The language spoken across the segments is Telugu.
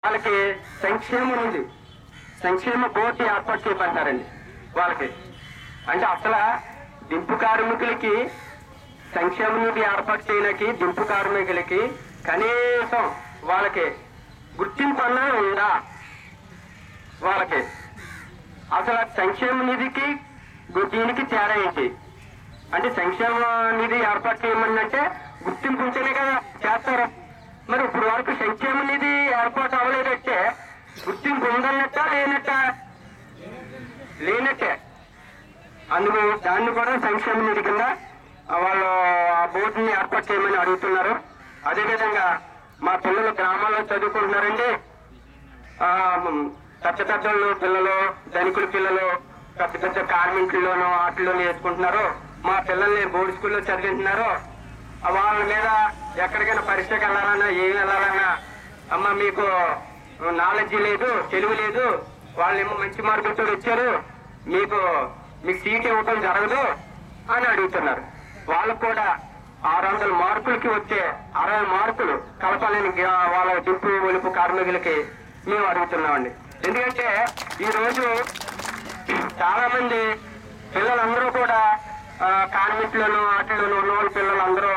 వాళ్ళకి సంక్షేమం ఉంది, సంక్షేమ బోర్డు ఏర్పాటు చేయబడ్డారండి వాళ్ళకి. అంటే అసలు దింపు కార్మికులకి సంక్షేమ నిధి ఏర్పాటు చేయడానికి దింపు కార్మికులకి కనీసం వాళ్ళకి గుర్తింపు అన్నా ఉందా? వాళ్ళకి అసలు సంక్షేమ నిధికి దీనికి తేడా ఏంటి? అంటే సంక్షేమ నిధి ఏర్పాటు చేయమనంటే గుర్తింపు ఉంటేనే కదా చేస్తారు. మరి ఇప్పుడు వరకు సంక్షేమ నిధి ఏర్పాటు అవ్వలేదంటే గుర్తింపు ఉందన్నట్ట లేనట్టే. అందుకు దాన్ని కూడా సంక్షేమ నిధి కింద వాళ్ళు ఆ బోర్డుని ఏర్పాటు చేయమని అడుగుతున్నారు. అదేవిధంగా మా పిల్లలు గ్రామాల్లో చదువుకుంటున్నారండి. పెద్ద పిల్లలు, ధనికుల పిల్లలు పెద్ద పెద్ద కార్మికుల్లోనూ వాటిల్లోనూ వేసుకుంటున్నారు. మా పిల్లల్ని బోర్డు స్కూల్లో చదివింటున్నారు. వాళ్ళ మీద ఎక్కడికైనా పరీక్షకు వెళ్ళాలన్నా ఏం వెళ్ళాలన్నా, అమ్మ మీకు నాలెడ్జి లేదు, తెలివి లేదు, వాళ్ళేమో మంచి మార్కులతో వచ్చారు, మీకు సీట్ ఇవ్వటం జరగదు అని అడుగుతున్నారు. వాళ్ళకు కూడా 600 మార్కులకి వచ్చే 60 మార్కులు కలపాలని వాళ్ళ దింపు ఒలుపు కార్మికులకి మేము అడుగుతున్నామండి. ఎందుకంటే ఈ రోజు చాలా మంది పిల్లలందరూ కూడా కార్మికులను వాటిలోనూ ఉన్న వాళ్ళ పిల్లలందరూ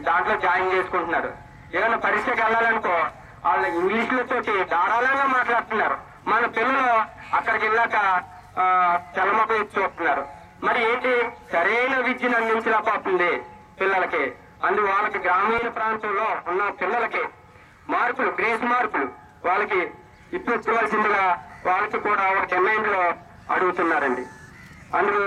దాంట్లో జాయిన్ చేసుకుంటున్నారు. ఏదైనా పరీక్షకు వెళ్ళాలనుకో వాళ్ళు ఇంగ్లీష్లతోటి ధారాళంగా మాట్లాడుతున్నారు. మన పిల్లలు అక్కడికి వెళ్ళాక చలమకు చూస్తున్నారు. మరి ఏంటి, సరైన విద్యను అందించలేకపోతుంది పిల్లలకి. అందు వాళ్ళకి గ్రామీణ ప్రాంతంలో ఉన్న పిల్లలకి మార్కులు, గ్రేస్ మార్కులు వాళ్ళకి ఇప్పించవలసిందిగా వాళ్ళకి కూడా ఒక డిమాండ్ లో అడుగుతున్నారండి. అందులో